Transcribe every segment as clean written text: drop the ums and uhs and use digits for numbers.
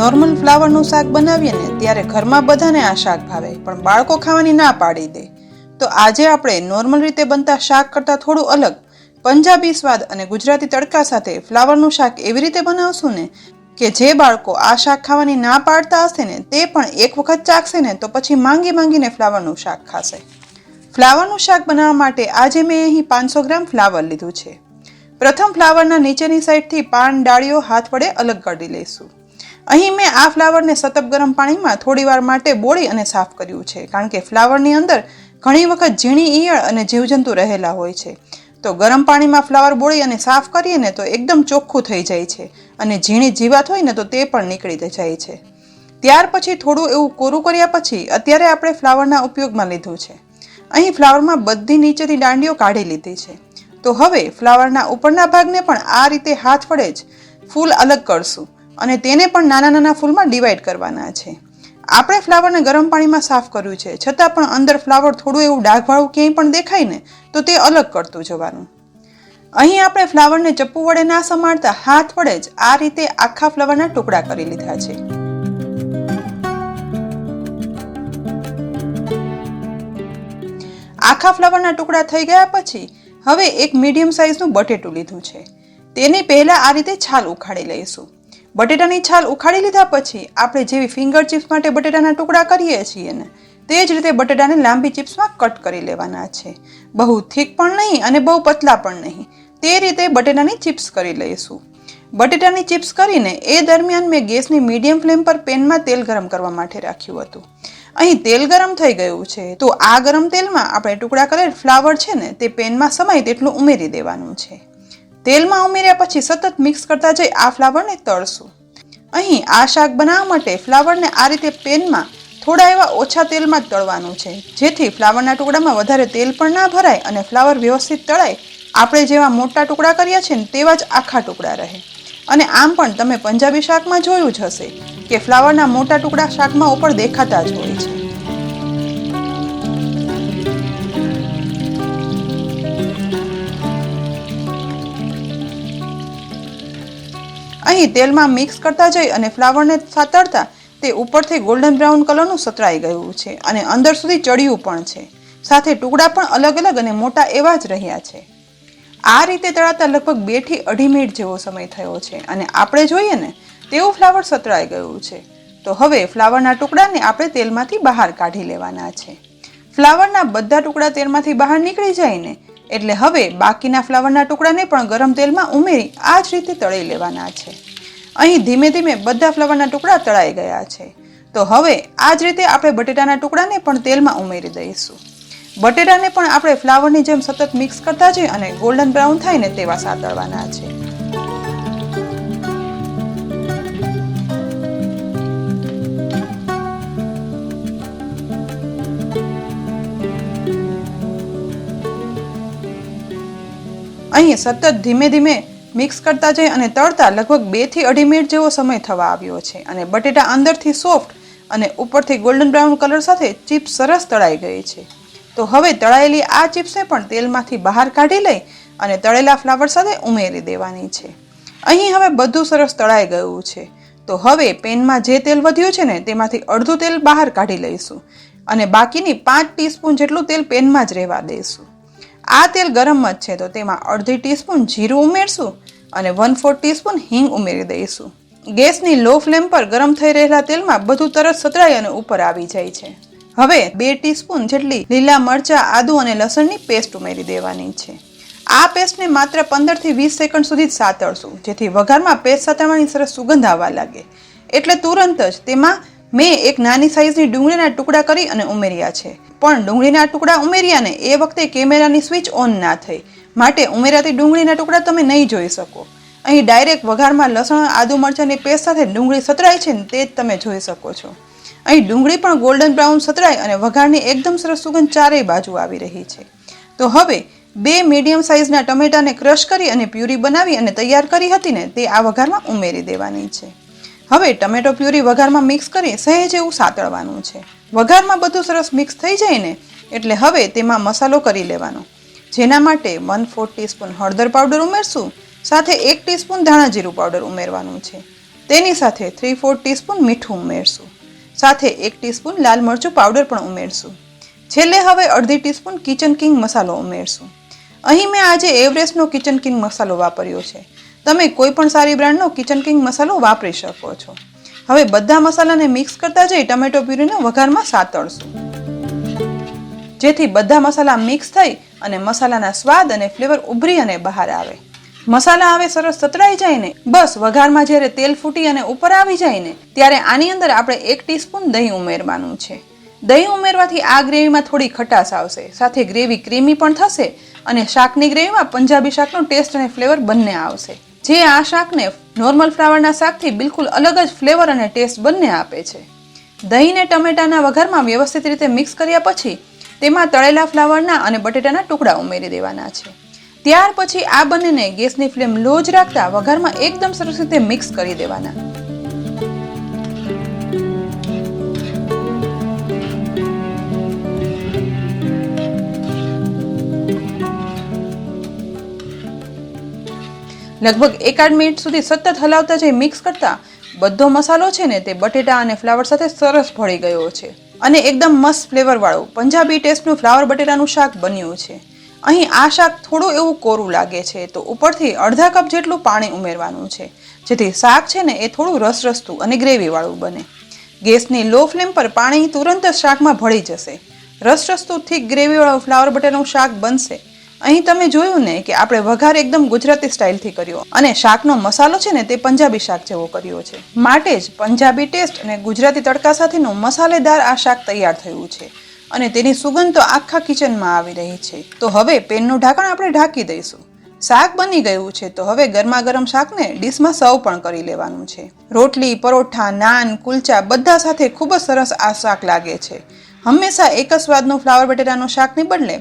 Normal ફ્લાવરનું શાક બનાવીએ ને ત્યારે ઘરમાં બધાને આ શાક ભાવે, પણ બાળકો ખાવાની ના પાડી દે. તો આજે આપણે નોર્મલ રીતે બનતા શાક કરતાં થોડું અલગ પંજાબી સ્વાદ અને ગુજરાતી તડકા સાથે ફ્લાવરનું શાક એવી રીતે બનાવશું ને કે જે બાળકો આ શાક ખાવાની ના પાડતા હશે ને તે પણ એક વખત ચાખશે ને તો પછી માંગી માંગીને ફ્લાવરનું શાક ખાશે. ફ્લાવરનું શાક બનાવવા માટે આજે મેં અહીં 500 ગ્રામ ફ્લાવર લીધું છે. પ્રથમ ફ્લાવરના નીચેની સાઈડથી પાન ડાળીઓ હાથ વડે અલગ કરી લઈશું. અહીં મેં આ ફ્લાવરને સતત ગરમ પાણીમાં થોડી વાર માટે બોળી અને સાફ કર્યું છે, કારણ કે ફ્લાવરની અંદર ઘણી વખત ઝીણી ઈયળ અને જીવજંતુ રહેલા હોય છે. તો ગરમ પાણીમાં ફ્લાવર બોળી અને સાફ કરીએ ને તો એકદમ ચોખ્ખું થઈ જાય છે અને ઝીણી જીવાત હોય ને તો તે પણ નીકળી જાય છે. ત્યાર પછી થોડું એવું કોરું કર્યા પછી અત્યારે આપણે ફ્લાવરના ઉપયોગમાં લીધું છે. અહીં ફ્લાવરમાં બધી નીચેથી દાંડીઓ કાઢી લીધી છે. તો હવે ફ્લાવરના ઉપરના ભાગને પણ આ રીતે હાથ વડે જ ફૂલ અલગ કરશું અને તેને પણ નાના નાના ફૂલમાં ડિવાઈડ કરવાના છે. આપણે ફ્લાવરને ગરમ પાણીમાં સાફ કર્યું છે, છતાં પણ અંદર ફ્લાવર થોડું એવું ડાઘવાળું ક્યાંય પણ દેખાય ને તો તે અલગ કરતું જવાનું. અહીં આપણે ફ્લાવરને ચપ્પુ વડે ના સમારતા હાથ વડે જ આ રીતે આખા ફ્લાવરના ટુકડા કરી લીધા છે. આખા ફ્લાવરના ટુકડા થઈ ગયા પછી હવે એક મીડિયમ સાઇઝનું બટેટું લીધું છે. તેની પહેલા આ રીતે છાલ ઉખાડી લઈશું. બટેટાની છાલ ઉખાડી લીધા પછી આપણે જેવી ફિંગર ચિપ્સ માટે બટેટાના ટુકડા કરીએ છીએ ને તે જ રીતે બટેટાને લાંબી ચિપ્સમાં કટ કરી લેવાના છે. બહુ થીક પણ નહીં અને બહુ પતલા પણ નહીં, તે રીતે બટેટાની ચિપ્સ કરી લઈશું. બટેટાની ચિપ્સ કરીને એ દરમિયાન મેં ગેસની મીડિયમ ફ્લેમ પર પેનમાં તેલ ગરમ કરવા માટે રાખ્યું હતું. અહીં તેલ ગરમ થઈ ગયું છે, તો આ ગરમ તેલમાં આપણે ટુકડા કરેલ ફ્લાવર છે ને તે પેનમાં સમાય તેટલું ઉમેરી દેવાનું છે. તેલમાં ઉમેર્યા પછી સતત મિક્સ કરતા જઈ આ ફ્લાવરને તળશું. અહીં આ શાક બનાવવા માટે ફ્લાવરને આ રીતે પેનમાં થોડા એવા ઓછા તેલમાં જ તળવાનું છે, જેથી ફ્લાવરના ટુકડામાં વધારે તેલ પણ ના ભરાય અને ફ્લાવર વ્યવસ્થિત તળાય. આપણે જેવા મોટા ટુકડા કર્યા છે ને તેવા જ આખા ટુકડા રહે. અને આમ પણ તમે પંજાબી શાકમાં જોયું જ હશે કે ફ્લાવરના મોટા ટુકડા શાકમાં ઉપર દેખાતા જ હોય છે. અહીં તેલમાં મિક્સ કરતા જઈ અને ફ્લાવરને તળતા તે ઉપરથી ગોલ્ડન બ્રાઉન કલરનું સતરાઈ ગયું છે અને અંદર સુધી ચડ્યું પણ છે. સાથે ટુકડા પણ અલગ અલગ અને મોટા એવા જ રહ્યા છે. આ રીતે તળાતા લગભગ 2 થી 2.5 મિનિટ જેવો સમય થયો છે અને આપણે જોઈએ ને તેવું ફ્લાવર સતરાઈ ગયું છે. તો હવે ફ્લાવરના ટુકડાને આપણે તેલમાંથી બહાર કાઢી લેવાના છે. ફ્લાવરના બધા ટુકડા તેલમાંથી બહાર નીકળી જાય ને એટલે હવે બાકીના ફ્લાવરના ટુકડાને પણ ગરમ તેલમાં ઉમેરી આ જ રીતે તળી લેવાના છે. અહીં ધીમે ધીમે બધા ફ્લાવરના ટુકડા તળાઈ ગયા છે. તો હવે આ જ રીતે આપણે બટેટાના ટુકડાને પણ તેલમાં ઉમેરી દઈશું. બટેટાને પણ આપણે ફ્લાવરની જેમ સતત મિક્સ કરતા જઈએ અને ગોલ્ડન બ્રાઉન થાય ને તેવા સાતળવાના છે. અહીં સતત ધીમે ધીમે મિક્સ કરતા જઈ અને તળતા લગભગ 2 થી 2.5 મિનિટ જેવો સમય થવા આવ્યો છે અને બટેટા અંદરથી સોફ્ટ અને ઉપરથી ગોલ્ડન બ્રાઉન કલર સાથે ચિપ્સ સરસ તળાઈ ગઈ છે. તો હવે તળાયેલી આ ચિપ્સને પણ તેલમાંથી બહાર કાઢી લઈ અને તળેલા ફ્લાવર સાથે ઉમેરી દેવાની છે. અહીં હવે બધું સરસ તળાઈ ગયું છે. તો હવે પેનમાં જે તેલ વધ્યું છે ને તેમાંથી અડધું તેલ બહાર કાઢી લઈશું અને બાકીની 5 ટીસ્પૂન જેટલું તેલ પેનમાં જ રહેવા દઈશું. આ તેલ ગરમ જ છે, તો તેમાં અડધી ટીસ્પૂન જીરું ઉમેરશું અને 1/4 ટીસ્પૂન હિંગ ઉમેરી દઈશું. ગેસની લો ફ્લેમ પર ગરમ થઈ રહેલા તેલમાં બધું તરત સતરાઈ અને ઉપર આવી જાય છે. હવે 2 ટીસ્પૂન જેટલી લીલા મરચાં, આદુ અને લસણની પેસ્ટ ઉમેરી દેવાની છે. આ પેસ્ટને માત્ર 15 થી 20 સેકન્ડ સુધી જ સાતળશું, જેથી વઘારમાં પેસ્ટ સાતળવાની સરસ સુગંધ આવવા લાગે. એટલે તુરંત જ તેમાં મેં એક નાની સાઈઝની ડુંગળીના ટુકડા કરી અને ઉમેર્યા છે. પણ ડુંગળીના ટુકડા ઉમેર્યા ને એ વખતે કેમેરાની સ્વિચ ઓન ના થઈ, માટે ઉમેરાતી ડુંગળીના ટુકડા તમે નહીં જોઈ શકો. અહીં ડાયરેક્ટ વઘારમાં લસણ, આદુ, મરચાંની પેસ્ટ સાથે ડુંગળી સતરાય છે ને તે જ તમે જોઈ શકો છો. અહીં ડુંગળી પણ ગોલ્ડન બ્રાઉન સતરાય અને વઘારની એકદમ સરસ સુગંધ ચારેય બાજુ આવી રહી છે. તો હવે 2 મીડિયમ સાઇઝના ટમેટાને ક્રશ કરી અને પ્યુરી બનાવી અને તૈયાર કરી હતી ને તે આ વઘારમાં ઉમેરી દેવાની છે. હવે ટમેટો પ્યુરી વઘારમાં મિક્સ કરી સહેજ એવું સાતળવાનું છે. વઘારમાં બધું સરસ મિક્સ થઈ જાય ને એટલે હવે તેમાં મસાલો કરી લેવાનો, જેના માટે 1/4 ટીસ્પૂન હળદર પાવડર ઉમેરશું. સાથે 1 ટીસ્પૂન ધાણા જીરું પાવડર ઉમેરવાનું છે. તેની સાથે 3/4 ટીસ્પૂન મીઠું ઉમેરશું. સાથે 1 ટીસ્પૂન લાલ મરચું પાવડર પણ ઉમેરશું. છેલ્લે હવે અડધી ટીસ્પૂન કિચન કિંગ મસાલો ઉમેરશું. અહીં મેં આજે એવરેસ્ટનો કિચન કિંગ મસાલો વાપર્યો છે. તમે કોઈ પણ સારી બ્રાન્ડનો કિચન કિંગ મસાલો વાપરી શકો છો. હવે બધા મસાલાને મિક્સ કરતા જઈ ટમેટો પ્યુરીને વઘારમાં સાતળશું, જેથી બધા મસાલા મિક્સ થઈ અને મસાલાના સ્વાદ અને ફ્લેવર ઉભરી અને બહાર આવે. મસાલા હવે સરસ સતળાઈ જાય ને, બસ વઘારમાં જ્યારે તેલ ફૂટી અને ઉપર આવી જાય ને, ત્યારે આની અંદર આપણે 1 ટીસ્પૂન દહીં ઉમેરવાનું છે. દહીં ઉમેરવાથી આ ગ્રેવીમાં થોડી ખટાશ આવશે, સાથે ગ્રેવી ક્રીમી પણ થશે અને શાકની ગ્રેવીમાં પંજાબી શાકનો ટેસ્ટ અને ફ્લેવર બંને આવશે, જે આ શાકને નોર્મલ ફ્લાવરના શાકથી બિલકુલ અલગ જ ફ્લેવર અને ટેસ્ટ બંને આપે છે. દહીં ને ટમેટાના વઘારમાં વ્યવસ્થિત રીતે મિક્સ કર્યા પછી તેમાં તળેલા ફ્લાવરના અને બટેટાના ટુકડા ઉમેરી દેવાના છે. ત્યાર પછી આ બંનેને ગેસની ફ્લેમ લો જ રાખતા વઘારમાં એકદમ સરસ રીતે મિક્સ કરી દેવાના. લગભગ 1-8 મિનિટ સુધી સતત હલાવતા જઈ મિક્સ કરતા બધો મસાલો છે ને તે બટેટા અને ફ્લાવર સાથે સરસ ભળી ગયો છે અને એકદમ મસ્ત ફ્લેવર વાળું પંજાબી ટેસ્ટનું ફ્લાવર બટેટાનું શાક બન્યું છે. અહીં આ શાક થોડું એવું કોરું લાગે છે તો ઉપરથી અડધા કપ જેટલું પાણી ઉમેરવાનું છે, જેથી શાક છે ને એ થોડું રસરસતું અને ગ્રેવી વાળું બને. ગેસની લો ફ્લેમ પર પાણી તુરંત જ શાકમાં ભળી જશે. રસરસતું થીક ગ્રેવી વાળું ફ્લાવર બટેટાનું શાક બનશે. અહીં તમે જોયું ને કે આપણે વઘાર એકદમ ગુજરાતી સ્ટાઇલથી કર્યો અને શાકનો મસાલો છે ને તે પંજાબી શાક જેવો કર્યો છે. માટે જ પંજાબી ટેસ્ટ અને ગુજરાતી તડકા સાથેનું મસાલેદાર આ શાક તૈયાર થયું છે અને તેની સુગંધ તો આખા કિચનમાં આવી રહી છે. તો હવે પેનનું ઢાંકણ આપણે ઢાંકી દઈશું. શાક બની ગયું છે તો હવે ગરમા ગરમ શાકને ડીશમાં સર્વ પણ કરી લેવાનું છે. રોટલી, પરોઠા, નાન, કુલચા બધા સાથે ખૂબ જ સરસ આ શાક લાગે છે. હંમેશા એક જ સ્વાદનું ફ્લાવર બટેટાનું શાકની બદલે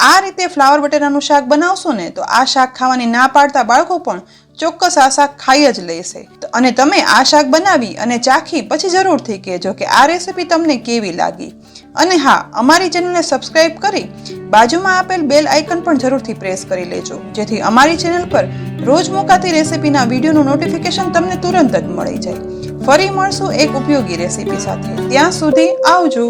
આ રીતે ફ્લાવર બટેટાનું શાક બનાવશો ને તો આ શાક ખાવાની ના પાડતા બાળકો પણ ચોક્કસ આ શાક ખાઈ જ લેશે. અને તમે આ શાક બનાવી અને ચાખી પછી જરૂરથી કહેજો કે આ રેસીપી તમને કેવી લાગી. અને હા, અમારી ચેનલને સબસ્ક્રાઇબ કરી બાજુમાં આપેલ બેલ આઇકન પણ જરૂરથી પ્રેસ કરી લેજો, જેથી અમારી ચેનલ પર રોજ મુકાતી રેસીપીના વિડીયોનું નોટિફિકેશન તમને તુરંત જ મળી જાય. ફરી મળશું એક ઉપયોગી રેસીપી સાથે. ત્યાં સુધી આવજો.